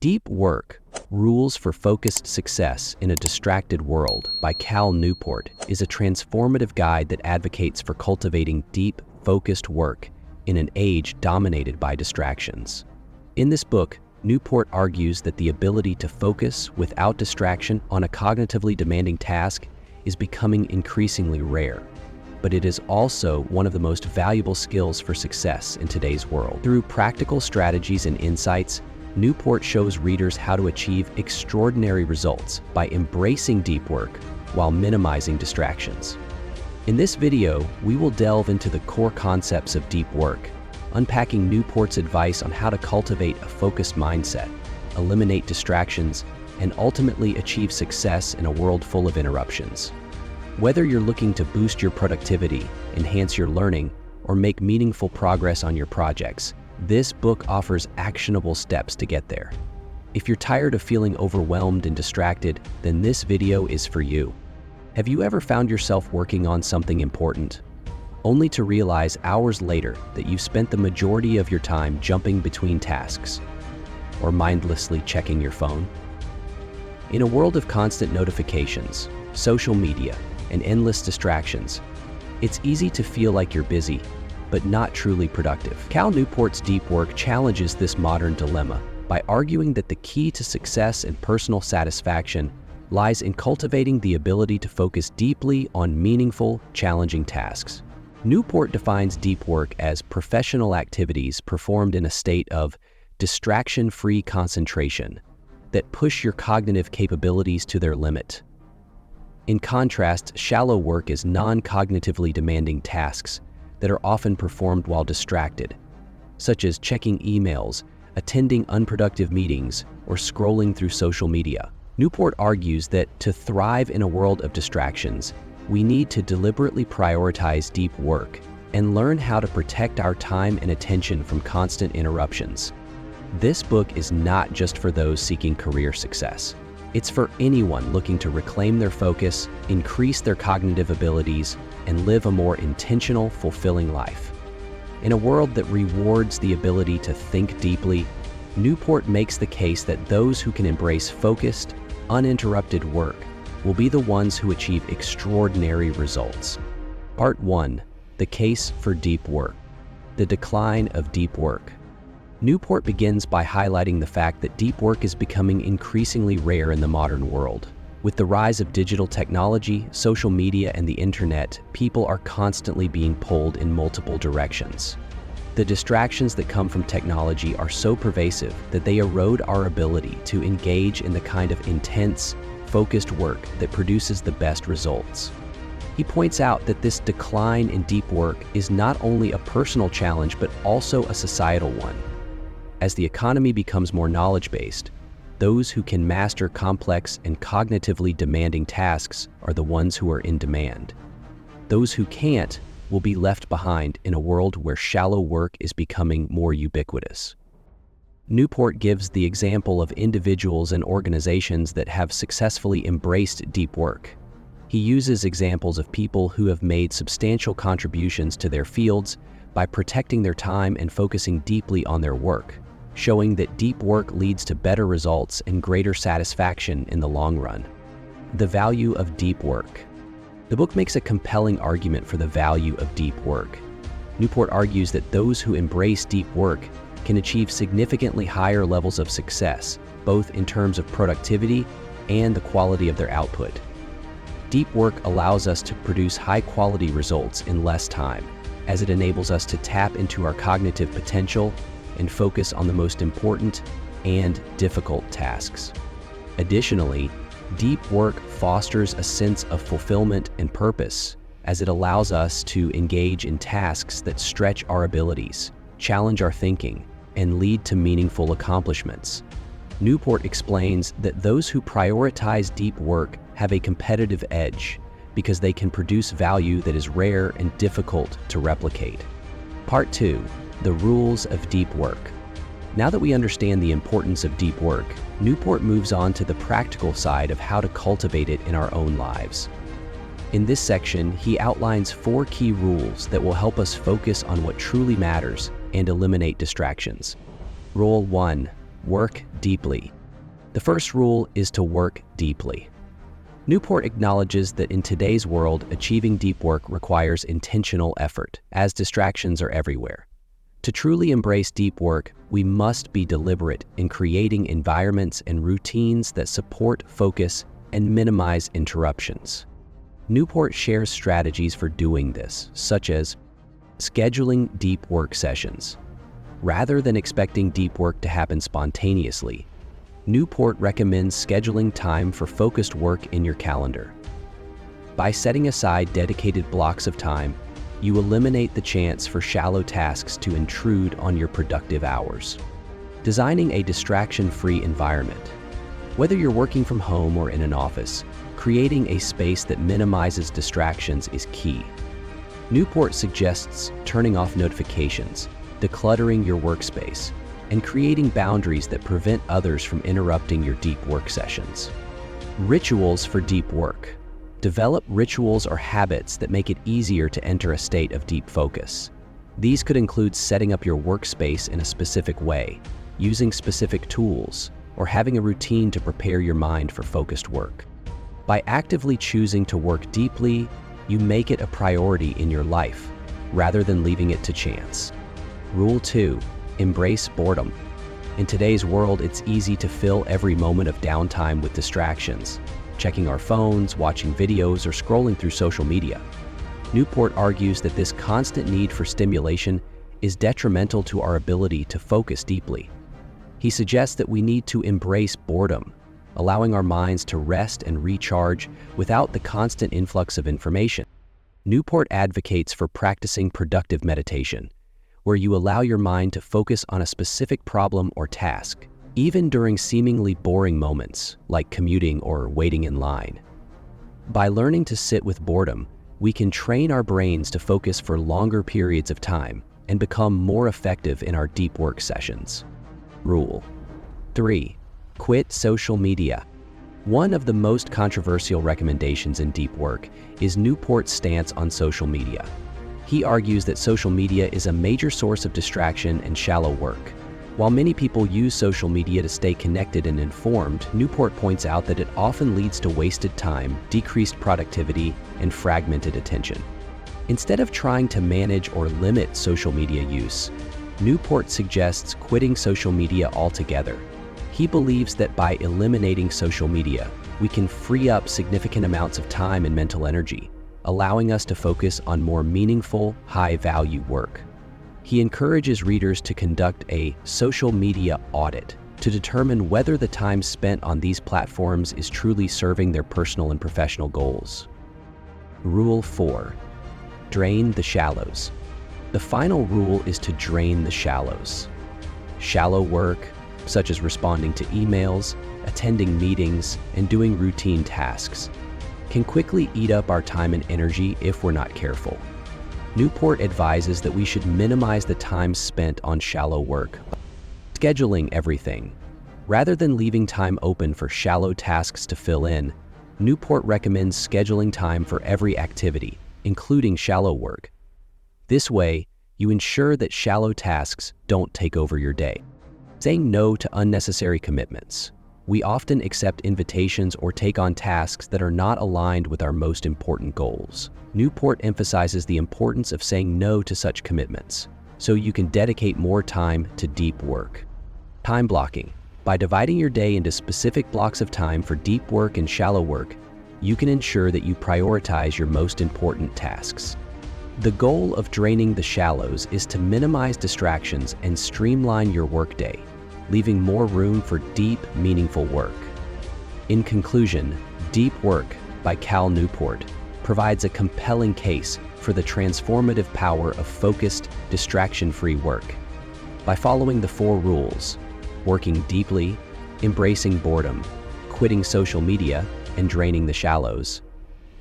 Deep Work: Rules for Focused Success in a Distracted World by Newport is a transformative guide that advocates for cultivating deep, focused work in an age dominated by distractions. In this book, Newport argues that the ability to focus without distraction on a cognitively demanding task is becoming increasingly rare, but it is also one of the most valuable skills for success in today's world. Through practical strategies and insights, Newport shows readers how to achieve extraordinary results by embracing deep work while minimizing distractions. In this video, we will delve into the core concepts of deep work, unpacking Newport's advice on how to cultivate a focused mindset, eliminate distractions, and ultimately achieve success in a world full of interruptions. Whether you're looking to boost your productivity, enhance your learning, or make meaningful progress on your projects, this book offers actionable steps to get there. If you're tired of feeling overwhelmed and distracted, then this video is for you. Have you ever found yourself working on something important, only to realize hours later that you've spent the majority of your time jumping between tasks or mindlessly checking your phone? In a world of constant notifications, social media, and endless distractions, it's easy to feel like you're busy, but not truly productive. Newport's Deep Work challenges this modern dilemma by arguing that the key to success and personal satisfaction lies in cultivating the ability to focus deeply on meaningful, challenging tasks. Newport defines deep work as professional activities performed in a state of distraction-free concentration that push your cognitive capabilities to their limit. In contrast, shallow work is non-cognitively demanding tasks that are often performed while distracted, such as checking emails, attending unproductive meetings, or scrolling through social media. Newport argues that to thrive in a world of distractions, we need to deliberately prioritize deep work and learn how to protect our time and attention from constant interruptions. This book is not just for those seeking career success. It's for anyone looking to reclaim their focus, increase their cognitive abilities, and live a more intentional, fulfilling life. In a world that rewards the ability to think deeply, Newport makes the case that those who can embrace focused, uninterrupted work will be the ones who achieve extraordinary results. Part 1. The Case for Deep Work. The Decline of Deep Work. Newport begins by highlighting the fact that deep work is becoming increasingly rare in the modern world. With the rise of digital technology, social media, and the internet, people are constantly being pulled in multiple directions. The distractions that come from technology are so pervasive that they erode our ability to engage in the kind of intense, focused work that produces the best results. He points out that this decline in deep work is not only a personal challenge but also a societal one. As the economy becomes more knowledge-based, those who can master complex and cognitively demanding tasks are the ones who are in demand. Those who can't will be left behind in a world where shallow work is becoming more ubiquitous. Newport gives the example of individuals and organizations that have successfully embraced deep work. He uses examples of people who have made substantial contributions to their fields by protecting their time and focusing deeply on their work, showing that deep work leads to better results and greater satisfaction in the long run. The value of deep work. The book makes a compelling argument for the value of deep work. Newport argues that those who embrace deep work can achieve significantly higher levels of success, both in terms of productivity and the quality of their output. Deep work allows us to produce high-quality results in less time, as it enables us to tap into our cognitive potential and focus on the most important and difficult tasks. Additionally, deep work fosters a sense of fulfillment and purpose, as it allows us to engage in tasks that stretch our abilities, challenge our thinking, and lead to meaningful accomplishments. Newport explains that those who prioritize deep work have a competitive edge because they can produce value that is rare and difficult to replicate. Part 2. The Rules of Deep Work. Now that we understand the importance of deep work, Newport moves on to the practical side of how to cultivate it in our own lives. In this section, he outlines 4 key rules that will help us focus on what truly matters and eliminate distractions. Rule 1. Work deeply. The first rule is to work deeply. Newport acknowledges that in today's world, achieving deep work requires intentional effort, as distractions are everywhere. To truly embrace deep work, we must be deliberate in creating environments and routines that support focus and minimize interruptions. Newport shares strategies for doing this, such as scheduling deep work sessions. Rather than expecting deep work to happen spontaneously, Newport recommends scheduling time for focused work in your calendar. By setting aside dedicated blocks of time, you eliminate the chance for shallow tasks to intrude on your productive hours. Designing a distraction-free environment. Whether you're working from home or in an office, creating a space that minimizes distractions is key. Newport suggests turning off notifications, decluttering your workspace, and creating boundaries that prevent others from interrupting your deep work sessions. Rituals for deep work. Develop rituals or habits that make it easier to enter a state of deep focus. These could include setting up your workspace in a specific way, using specific tools, or having a routine to prepare your mind for focused work. By actively choosing to work deeply, you make it a priority in your life, rather than leaving it to chance. Rule 2. Embrace boredom. In today's world, it's easy to fill every moment of downtime with distractions, checking our phones, watching videos, or scrolling through social media. Newport argues that this constant need for stimulation is detrimental to our ability to focus deeply. He suggests that we need to embrace boredom, allowing our minds to rest and recharge without the constant influx of information. Newport advocates for practicing productive meditation, where you allow your mind to focus on a specific problem or task, even during seemingly boring moments, like commuting or waiting in line. By learning to sit with boredom, we can train our brains to focus for longer periods of time and become more effective in our deep work sessions. Rule 3. Quit social media. One of the most controversial recommendations in deep work is Newport's stance on social media. He argues that social media is a major source of distraction and shallow work. While many people use social media to stay connected and informed, Newport points out that it often leads to wasted time, decreased productivity, and fragmented attention. Instead of trying to manage or limit social media use, Newport suggests quitting social media altogether. He believes that by eliminating social media, we can free up significant amounts of time and mental energy, allowing us to focus on more meaningful, high-value work. He encourages readers to conduct a social media audit to determine whether the time spent on these platforms is truly serving their personal and professional goals. Rule 4. Drain the shallows. The final rule is to drain the shallows. Shallow work, such as responding to emails, attending meetings, and doing routine tasks, can quickly eat up our time and energy if we're not careful. Newport advises that we should minimize the time spent on shallow work, scheduling everything. Rather than leaving time open for shallow tasks to fill in, Newport recommends scheduling time for every activity, including shallow work. This way, you ensure that shallow tasks don't take over your day. Saying no to unnecessary commitments. We often accept invitations or take on tasks that are not aligned with our most important goals. Newport emphasizes the importance of saying no to such commitments, so you can dedicate more time to deep work. Time blocking. By dividing your day into specific blocks of time for deep work and shallow work, you can ensure that you prioritize your most important tasks. The goal of draining the shallows is to minimize distractions and streamline your workday, leaving more room for deep, meaningful work. In conclusion, Deep Work by Cal Newport provides a compelling case for the transformative power of focused, distraction-free work. By following the 4 rules, working deeply, embracing boredom, quitting social media, and draining the shallows,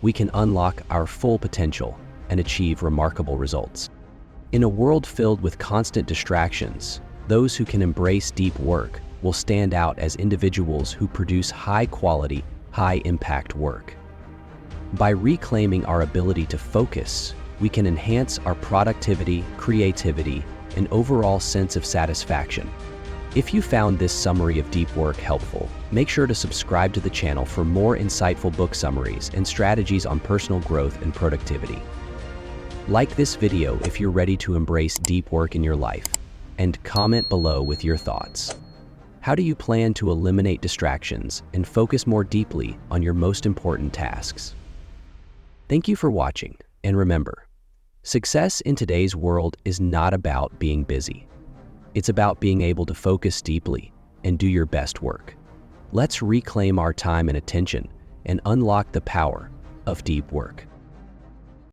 we can unlock our full potential and achieve remarkable results. In a world filled with constant distractions, those who can embrace deep work will stand out as individuals who produce high-quality, high-impact work. By reclaiming our ability to focus, we can enhance our productivity, creativity, and overall sense of satisfaction. If you found this summary of deep work helpful, make sure to subscribe to the channel for more insightful book summaries and strategies on personal growth and productivity. Like this video if you're ready to embrace deep work in your life, and comment below with your thoughts. How do you plan to eliminate distractions and focus more deeply on your most important tasks? Thank you for watching, and remember, success in today's world is not about being busy. It's about being able to focus deeply and do your best work. Let's reclaim our time and attention and unlock the power of deep work.